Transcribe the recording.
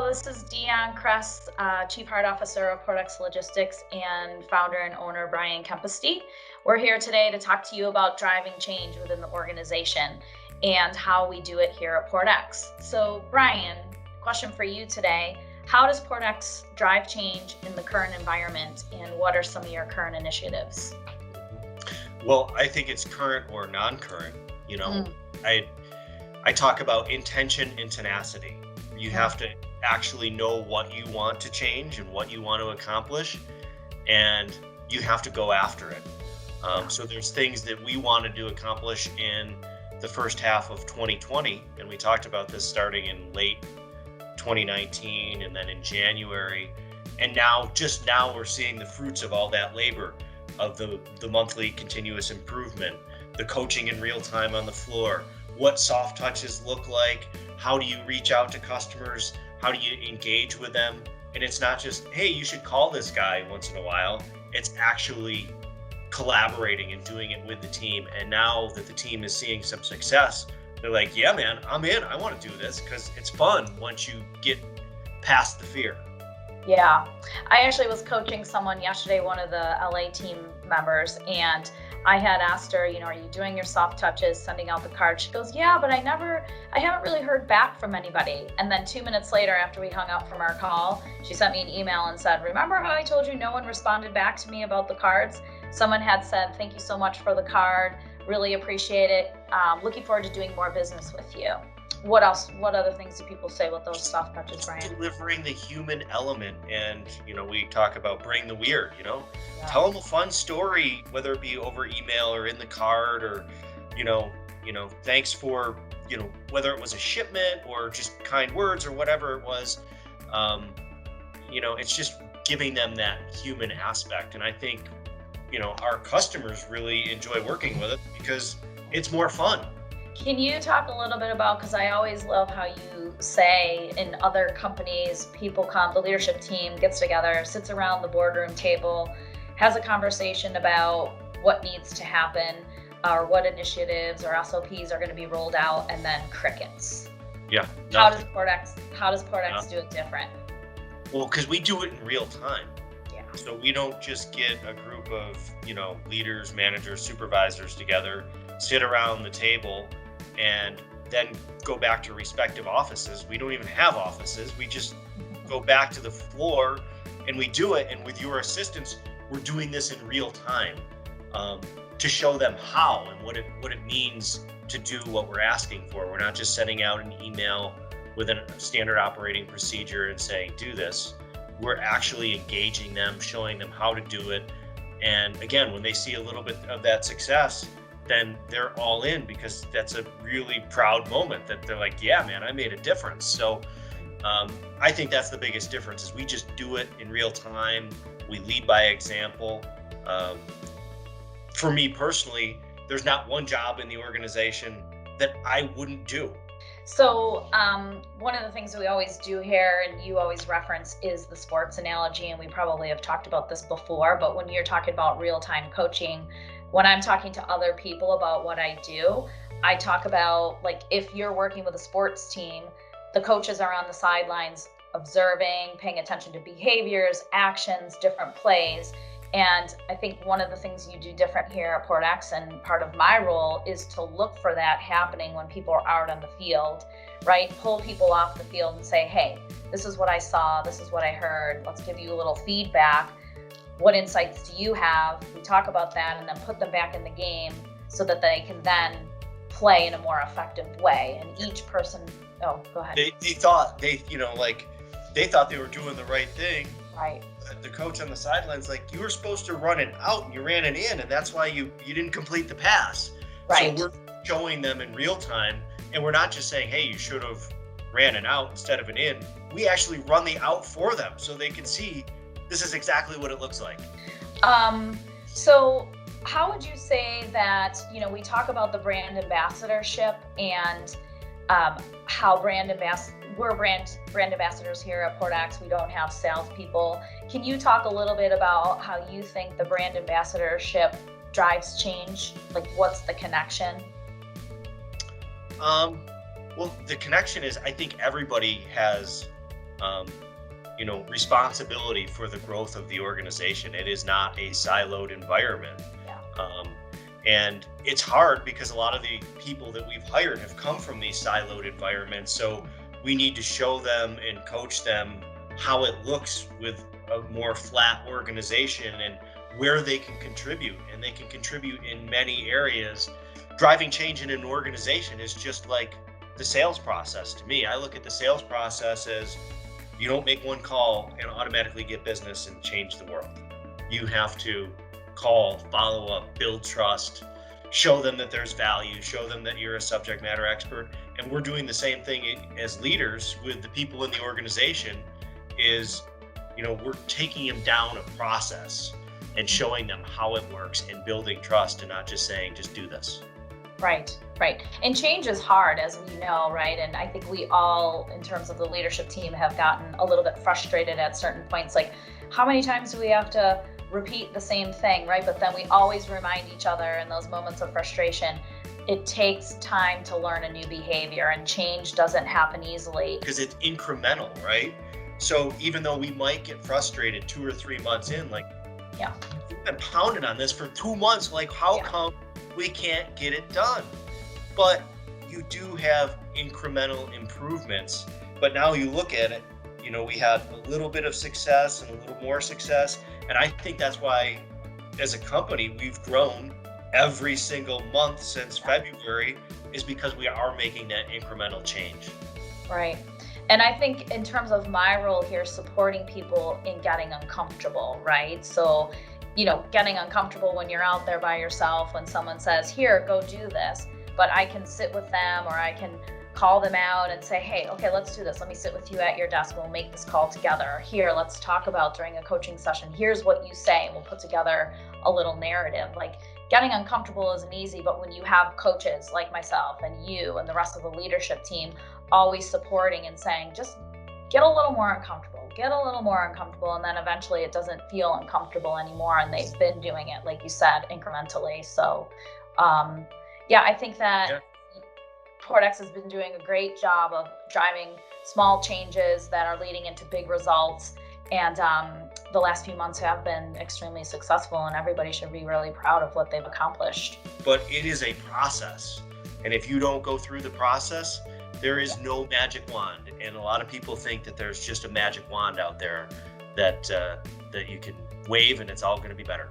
this is Dionne Kress, Chief Heart Officer of Portex Logistics and founder and owner Brian Kempisty. We're here today to talk to you about driving change within the organization and how we do it here at Portex. So Brian, question for you today. How does Portex drive change in the current environment, and what are some of your current initiatives? Well, I think it's current or non-current. I talk about intention and tenacity. You have to actually know what you want to change and what you want to accomplish, and you have to go after it. So there's things that we wanted to accomplish in the first half of 2020, and we talked about this starting in late 2019 and then in January, and now we're seeing the fruits of all that labor of the monthly continuous improvement, the coaching in real time on the floor, what soft touches look like, how do you reach out to customers, how do you engage with them. And it's not just, hey, you should call this guy once in a while. It's actually collaborating and doing it with the team. And now that the team is seeing some success, they're like, yeah, man, I'm in. I want to do this because it's fun once you get past the fear. Yeah, I actually was coaching someone yesterday, one of the LA team members, and I had asked her, are you doing your soft touches, sending out the cards? She goes, yeah, but I haven't really heard back from anybody. And then 2 minutes later, after we hung up from our call, she sent me an email and said, remember how I told you no one responded back to me about the cards? Someone had said, thank you so much for the card. Really appreciate it. Looking forward to doing more business with you. What else? What other things do people say with those soft touches, Brian? Delivering the human element, and we talk about bring the weird. Yeah. Tell them a fun story, whether it be over email or in the card, or thanks for whether it was a shipment or just kind words or whatever it was. It's just giving them that human aspect, and I think our customers really enjoy working with it because it's more fun. Can you talk a little bit about, because I always love how you say in other companies, people come, the leadership team gets together, sits around the boardroom table, has a conversation about what needs to happen or what initiatives or SOPs are going to be rolled out, and then crickets. Yeah. How does Portex do it different? Well, because we do it in real time. Yeah. So we don't just get a group of, leaders, managers, supervisors together, sit around the table, and then go back to respective offices. We don't even have offices. We just go back to the floor and we do it. And with your assistance, we're doing this in real time to show them how and what it means to do what we're asking for. We're not just sending out an email with a standard operating procedure and saying, do this. We're actually engaging them, showing them how to do it. And again, when they see a little bit of that success, then they're all in, because that's a really proud moment that they're like, yeah, man, I made a difference. So I think that's the biggest difference, is we just do it in real time. We lead by example. For me personally, there's not one job in the organization that I wouldn't do. So one of the things that we always do here, and you always reference, is the sports analogy. And we probably have talked about this before, but when you're talking about real-time coaching, when I'm talking to other people about what I do, I talk about, like, if you're working with a sports team, the coaches are on the sidelines observing, paying attention to behaviors, actions, different plays. And I think one of the things you do different here at Portex, and part of my role, is to look for that happening when people are out on the field, right? Pull people off the field and say, hey, this is what I saw, this is what I heard, let's give you a little feedback. What insights do you have? We talk about that and then put them back in the game so that they can then play in a more effective way. And each person, go ahead. They thought they thought they were doing the right thing. Right. The coach on the sidelines, like, you were supposed to run it out and you ran it in, and that's why you didn't complete the pass. Right. So we're showing them in real time, and we're not just saying, hey, you should have ran it out instead of an in. We actually run the out for them so they can see this is exactly what it looks like. So how would you say that, we talk about the brand ambassadorship and how we're brand ambassadors here at Portex. We don't have salespeople. Can you talk a little bit about how you think the brand ambassadorship drives change? Like, what's the connection? Well, the connection is, I think everybody has um, responsibility for the growth of the organization. It is not a siloed environment. Yeah. And it's hard because a lot of the people that we've hired have come from these siloed environments. So we need to show them and coach them how it looks with a more flat organization and where they can contribute. And they can contribute in many areas. Driving change in an organization is just like the sales process to me. I look at the sales process as you don't make one call and automatically get business and change the world. You have to call, follow up, build trust, show them that there's value, show them that you're a subject matter expert. And we're doing the same thing as leaders with the people in the organization is, we're taking them down a process and showing them how it works and building trust and not just saying, just do this. Right. And change is hard, as we know, right? And I think we all, in terms of the leadership team, have gotten a little bit frustrated at certain points. Like, how many times do we have to repeat the same thing, right? But then we always remind each other in those moments of frustration, it takes time to learn a new behavior, and change doesn't happen easily. Because it's incremental, right? So even though we might get frustrated 2 or 3 months in, like, yeah, we've been pounding on this for 2 months, like, how come we can't get it done? But you do have incremental improvements. But now you look at it, we had a little bit of success and a little more success. And I think that's why, as a company, we've grown every single month since February, is because we are making that incremental change. Right. And I think in terms of my role here, supporting people in getting uncomfortable, right? So, getting uncomfortable when you're out there by yourself, when someone says, here, go do this, but I can sit with them, or I can call them out and say, hey, okay, let's do this. Let me sit with you at your desk. We'll make this call together. Here, let's talk about during a coaching session. Here's what you say. And we'll put together a little narrative. Like, getting uncomfortable isn't easy, but when you have coaches like myself and you and the rest of the leadership team always supporting and saying, just get a little more uncomfortable, and then eventually it doesn't feel uncomfortable anymore. And they've been doing it, like you said, incrementally. So, I think that Portex has been doing a great job of driving small changes that are leading into big results. And the last few months have been extremely successful, and everybody should be really proud of what they've accomplished. But it is a process. And if you don't go through the process, there is no magic wand. And a lot of people think that there's just a magic wand out there that you can wave and it's all going to be better.